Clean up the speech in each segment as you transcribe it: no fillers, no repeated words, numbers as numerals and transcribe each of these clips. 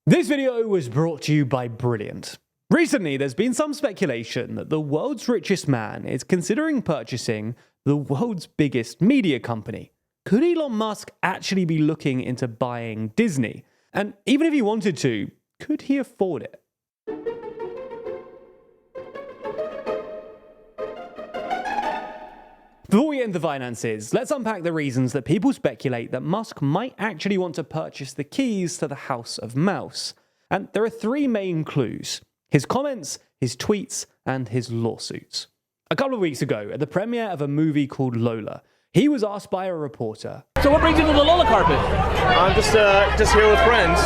This video was brought to you by Brilliant. Recently, there's been some speculation that the world's richest man is considering purchasing the world's biggest media company. Could Elon Musk actually be looking into buying Disney? And even if he wanted to, could he afford it? Before we get into finances, let's unpack the reasons that people speculate that Musk might actually want to purchase the keys to the House of Mouse. And there are three main clues: his comments, his tweets, and his lawsuits. A couple of weeks ago, at the premiere of a movie called Lola, he was asked by a reporter, "So what brings you to the Lola Carpet?" I'm just here with friends,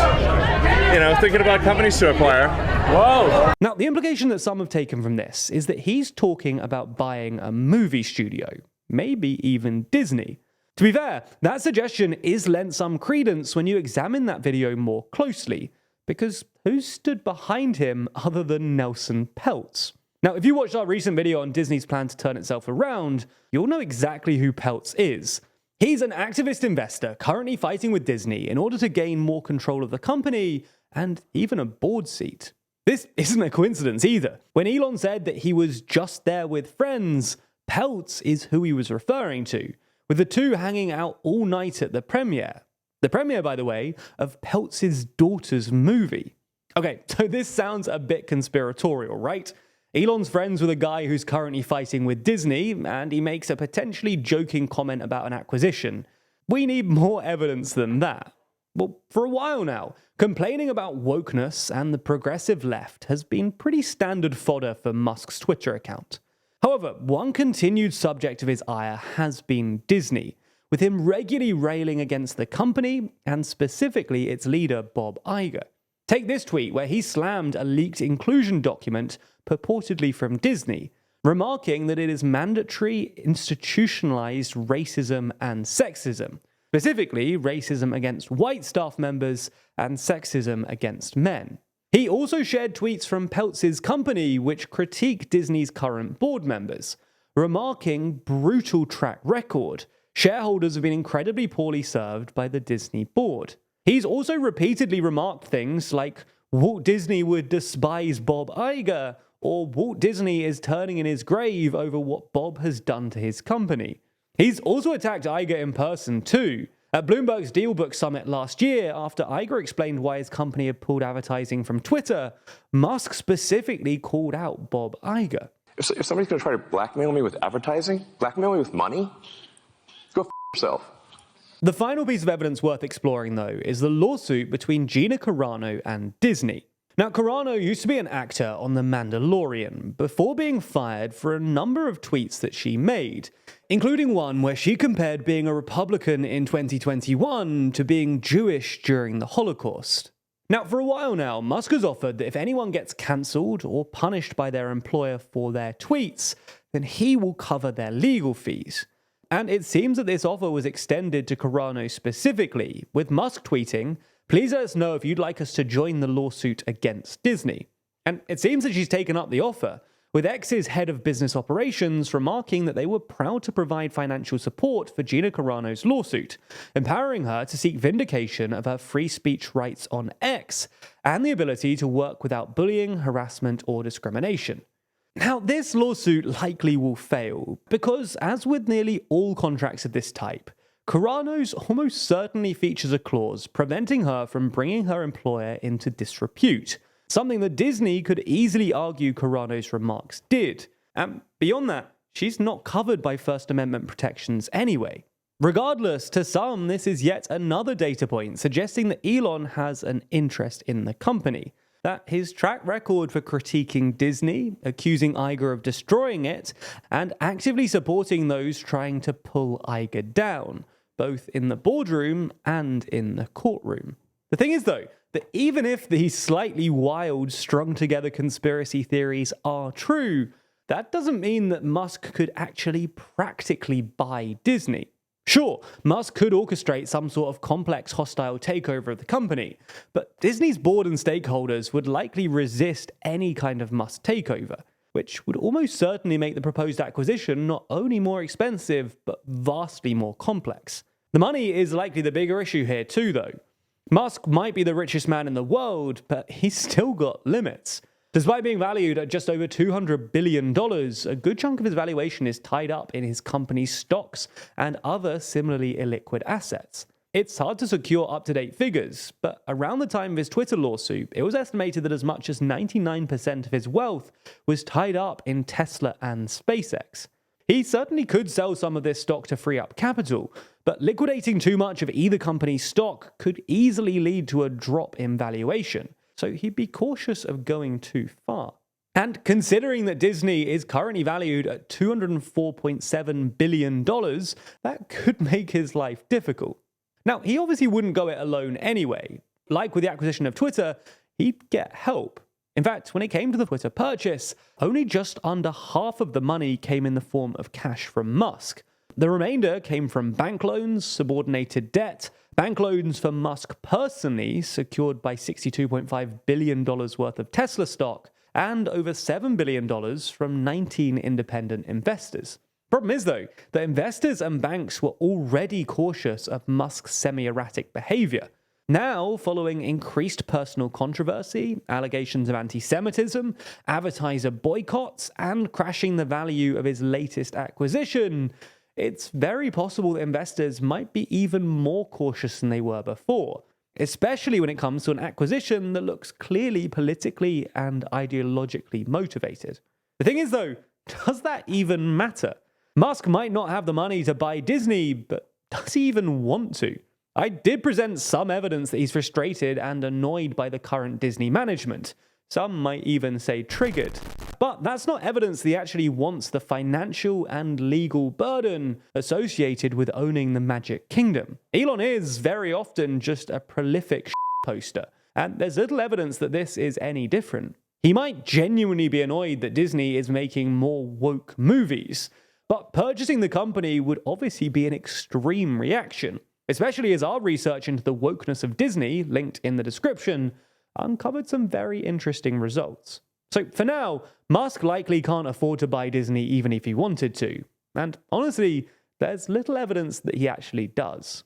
thinking about companies to acquire. Whoa. Now, the implication that some have taken from this is that he's talking about buying a movie studio, maybe even Disney. To be fair, that suggestion is lent some credence when you examine that video more closely, because who stood behind him other than Nelson Peltz? Now, if you watched our recent video on Disney's plan to turn itself around, you'll know exactly who Peltz is. He's an activist investor currently fighting with Disney in order to gain more control of the company and even a board seat. This isn't a coincidence either. When Elon said that he was just there with friends, Peltz is who he was referring to, with the two hanging out all night at the premiere. The premiere, by the way, of Peltz's daughter's movie. Okay, so this sounds a bit conspiratorial, right? Elon's friends with a guy who's currently fighting with Disney, and he makes a potentially joking comment about an acquisition. We need more evidence than that. Well, for a while now, complaining about wokeness and the progressive left has been pretty standard fodder for Musk's Twitter account. However, one continued subject of his ire has been Disney, with him regularly railing against the company and specifically its leader, Bob Iger. Take this tweet where he slammed a leaked inclusion document purportedly from Disney, remarking that it is mandatory institutionalized racism and sexism, specifically racism against white staff members and sexism against men. He also shared tweets from Peltz's company which critique Disney's current board members, remarking brutal track record. Shareholders have been incredibly poorly served by the Disney board. He's also repeatedly remarked things like Walt Disney would despise Bob Iger, or Walt Disney is turning in his grave over what Bob has done to his company. He's also attacked Iger in person too. At Bloomberg's DealBook Summit last year, after Iger explained why his company had pulled advertising from Twitter, Musk specifically called out Bob Iger. If somebody's going to try to blackmail me with advertising, blackmail me with money, go f yourself. The final piece of evidence worth exploring, though, is the lawsuit between Gina Carano and Disney. Now, Carano used to be an actor on The Mandalorian before being fired for a number of tweets that she made, including one where she compared being a Republican in 2021 to being Jewish during the Holocaust. Now, for a while now, Musk has offered that if anyone gets cancelled or punished by their employer for their tweets, then he will cover their legal fees. And it seems that this offer was extended to Carano specifically, with Musk tweeting, "Please let us know if you'd like us to join the lawsuit against Disney." And it seems that she's taken up the offer, with X's head of business operations remarking that they were proud to provide financial support for Gina Carano's lawsuit, empowering her to seek vindication of her free speech rights on X and the ability to work without bullying, harassment, or discrimination. Now, this lawsuit likely will fail, because as with nearly all contracts of this type, Carano's almost certainly features a clause preventing her from bringing her employer into disrepute, something that Disney could easily argue Carano's remarks did. And beyond that, she's not covered by First Amendment protections anyway. Regardless, to some, this is yet another data point suggesting that Elon has an interest in the company, that his track record for critiquing Disney, accusing Iger of destroying it, and actively supporting those trying to pull Iger down, both in the boardroom and in the courtroom. The thing is, though, that even if these slightly wild, strung-together conspiracy theories are true, that doesn't mean that Musk could actually practically buy Disney. Sure, Musk could orchestrate some sort of complex hostile takeover of the company, but Disney's board and stakeholders would likely resist any kind of Musk takeover, which would almost certainly make the proposed acquisition not only more expensive, but vastly more complex. The money is likely the bigger issue here too, though. Musk might be the richest man in the world, but he's still got limits. Despite being valued at just over $200 billion, a good chunk of his valuation is tied up in his company's stocks and other similarly illiquid assets. It's hard to secure up-to-date figures, but around the time of his Twitter lawsuit, it was estimated that as much as 99% of his wealth was tied up in Tesla and SpaceX. He certainly could sell some of this stock to free up capital, but liquidating too much of either company's stock could easily lead to a drop in valuation, so he'd be cautious of going too far. And considering that Disney is currently valued at $204.7 billion, that could make his life difficult. Now, he obviously wouldn't go it alone anyway. Like with the acquisition of Twitter, he'd get help. In fact, when it came to the Twitter purchase, only just under half of the money came in the form of cash from Musk. The remainder came from bank loans, subordinated debt, bank loans for Musk personally, secured by $62.5 billion worth of Tesla stock, and over $7 billion from 19 independent investors. Problem is, though, that investors and banks were already cautious of Musk's semi-erratic behavior. Now, following increased personal controversy, allegations of anti-Semitism, advertiser boycotts, and crashing the value of his latest acquisition, it's very possible that investors might be even more cautious than they were before, especially when it comes to an acquisition that looks clearly politically and ideologically motivated. The thing is, though, does that even matter? Musk might not have the money to buy Disney, but does he even want to? I did present some evidence that he's frustrated and annoyed by the current Disney management. Some might even say triggered. But that's not evidence that he actually wants the financial and legal burden associated with owning the Magic Kingdom. Elon is very often just a prolific poster, and there's little evidence that this is any different. He might genuinely be annoyed that Disney is making more woke movies, but purchasing the company would obviously be an extreme reaction, especially as our research into the wokeness of Disney, linked in the description, uncovered some very interesting results. So for now, Musk likely can't afford to buy Disney even if he wanted to. And honestly, there's little evidence that he actually does.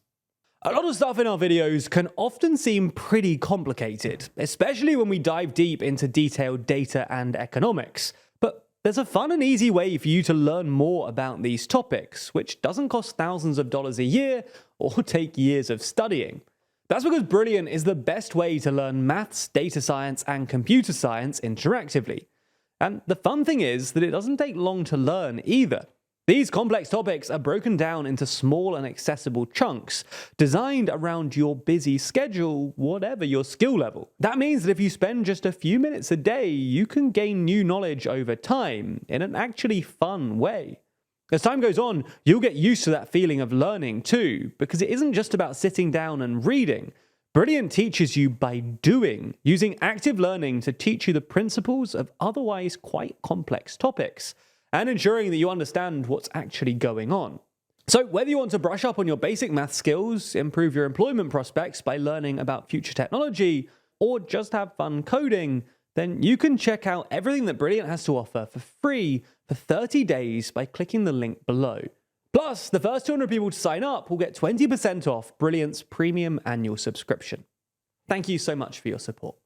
A lot of stuff in our videos can often seem pretty complicated, especially when we dive deep into detailed data and economics. But there's a fun and easy way for you to learn more about these topics, which doesn't cost thousands of dollars a year or take years of studying. That's because Brilliant is the best way to learn maths, data science, and computer science interactively. And the fun thing is that it doesn't take long to learn either. These complex topics are broken down into small and accessible chunks, designed around your busy schedule, whatever your skill level. That means that if you spend just a few minutes a day, you can gain new knowledge over time in an actually fun way. As time goes on, you'll get used to that feeling of learning too, because it isn't just about sitting down and reading. Brilliant teaches you by doing, using active learning to teach you the principles of otherwise quite complex topics, and ensuring that you understand what's actually going on. So whether you want to brush up on your basic math skills, improve your employment prospects by learning about future technology, or just have fun coding, then you can check out everything that Brilliant has to offer for free for 30 days by clicking the link below. Plus, the first 200 people to sign up will get 20% off Brilliant's premium annual subscription. Thank you so much for your support.